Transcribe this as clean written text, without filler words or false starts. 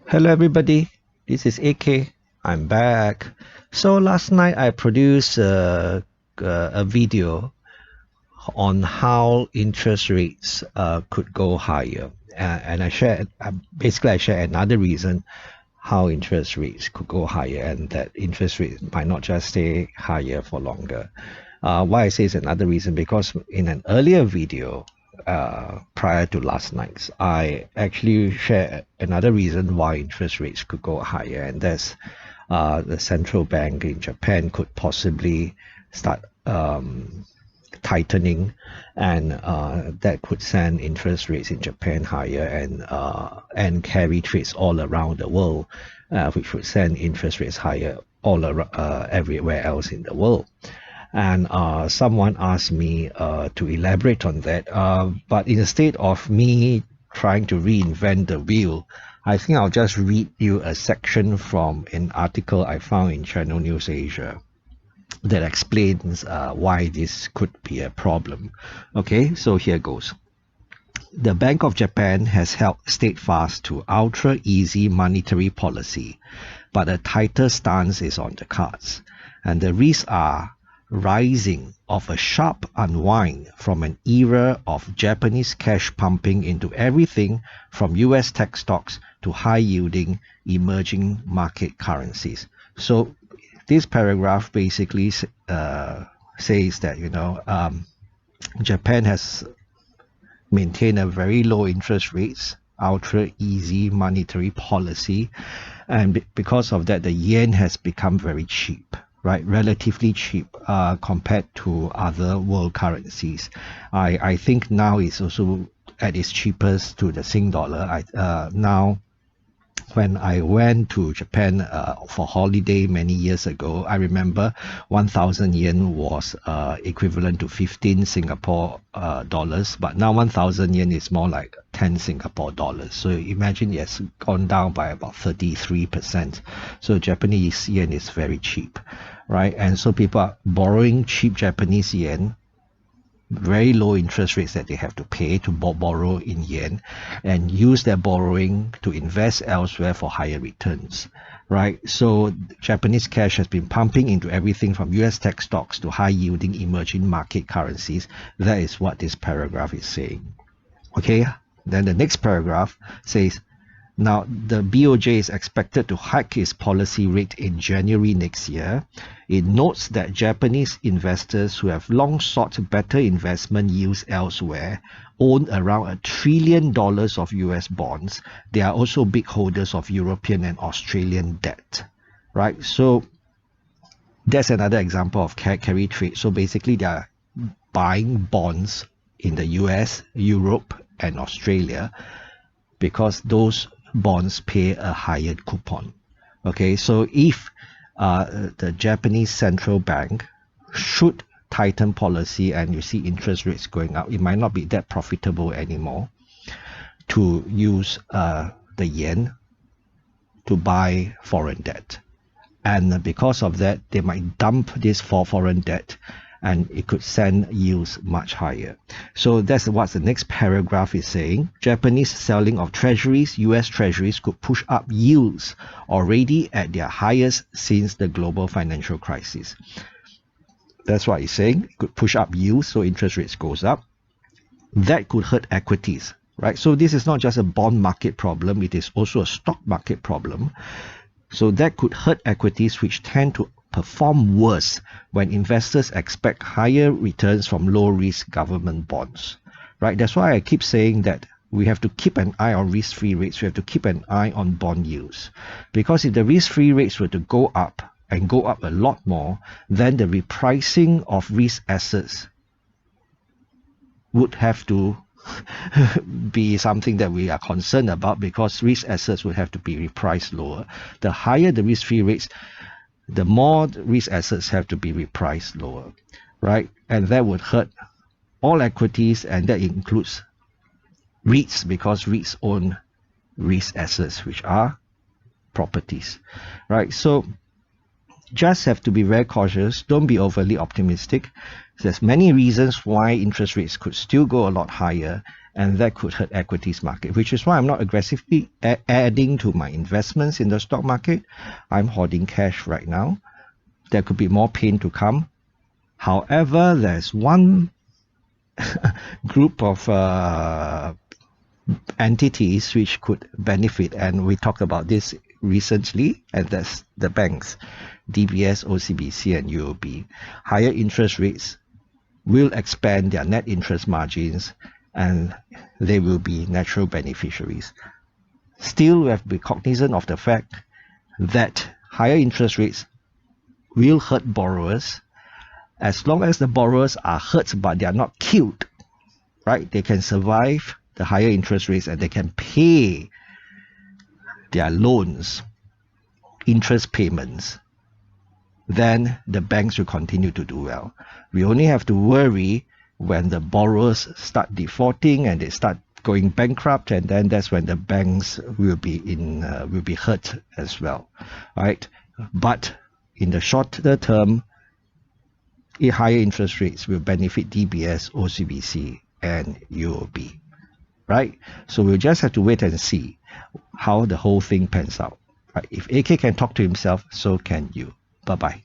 Hello everybody, this is AK. I'm back. So last night I produced a video on how interest rates could go higher, and I shared basically I shared another reason how interest rates could go higher, and that interest rates might not just stay higher for longer. Why I say it's another reason, because in an earlier video prior to last night's, I actually shared another reason why interest rates could go higher, and that's the central bank in Japan could possibly start tightening, and that could send interest rates in Japan higher, and carry trades all around the world, which would send interest rates higher all around, everywhere else in the world. And someone asked me to elaborate on that, but instead of me trying to reinvent the wheel, I think I'll just read you a section from an article I found in Channel News Asia that explains why this could be a problem. Okay, so here goes. The Bank of Japan has held steadfast to ultra-easy monetary policy, but a tighter stance is on the cards, and the risks are rising of a sharp unwind from an era of Japanese cash pumping into everything from US tech stocks to high-yielding emerging market currencies. So this paragraph basically says that Japan has maintained a very low interest rates, ultra easy monetary policy, and because of that the yen has become very cheap, right? Relatively cheap compared to other world currencies. I think now it's also at its cheapest to the Sing dollar. Now when I went to Japan for holiday many years ago, I remember 1,000 yen was equivalent to 15 Singapore dollars, but now 1,000 yen is more like 10 Singapore dollars. So imagine it's gone down by about 33%. So Japanese yen is very cheap, right? And so people are borrowing cheap Japanese yen, very low interest rates that they have to pay to borrow in yen, and use their borrowing to invest elsewhere for higher returns, right? So Japanese cash has been pumping into everything from US tech stocks to high yielding emerging market currencies. That is what this paragraph is saying. Okay, then the next paragraph says, now, the BOJ is expected to hike its policy rate in January next year. It notes that Japanese investors who have long sought better investment yields elsewhere own around $1 trillion of US bonds. They are also big holders of European and Australian debt, right? So that's another example of carry trade. So basically they are buying bonds in the US, Europe, and Australia because those bonds pay a higher coupon. Okay, so if the Japanese central bank should tighten policy and you see interest rates going up, it might not be that profitable anymore to use the yen to buy foreign debt, and because of that they might dump this foreign debt, and it could send yields much higher. So that's what the next paragraph is saying. Japanese selling of treasuries, US treasuries, could push up yields already at their highest since the global financial crisis. That's what it's saying. It could push up yields, so interest rates goes up. That could hurt equities, right? So this is not just a bond market problem, it is also a stock market problem. So that could hurt equities, which tend to perform worse when investors expect higher returns from low-risk government bonds, right? That's why I keep saying that we have to keep an eye on risk-free rates. We have to keep an eye on bond yields, because if the risk-free rates were to go up and go up a lot more, then the repricing of risk assets would have to be something that we are concerned about, because risk assets would have to be repriced lower. The higher the risk-free rates, the more risk assets have to be repriced lower, right? And that would hurt all equities, and that includes REITs, because REITs own risk assets, which are properties, right? So just have to be very cautious. Don't be overly optimistic. There's many reasons why interest rates could still go a lot higher, and that could hurt equities market, which is why I'm not aggressively adding to my investments in the stock market. I'm hoarding cash right now. There could be more pain to come. However, there's one group of entities which could benefit, and we talked about this recently, and that's the banks, DBS, OCBC and UOB. Higher interest rates will expand their net interest margins, and they will be natural beneficiaries. Still, we have to be cognizant of the fact that higher interest rates will hurt borrowers. As long as the borrowers are hurt but they are not killed, right? They can survive the higher interest rates and they can pay their loans, interest payments, then the banks will continue to do well. We only have to worry when the borrowers start defaulting and they start going bankrupt, and then that's when the banks will be hurt as well, right? But in the shorter term, higher interest rates will benefit DBS, OCBC, and UOB, right? So we'll just have to wait and see how the whole thing pans out, right? If AK can talk to himself, so can you. Bye-bye.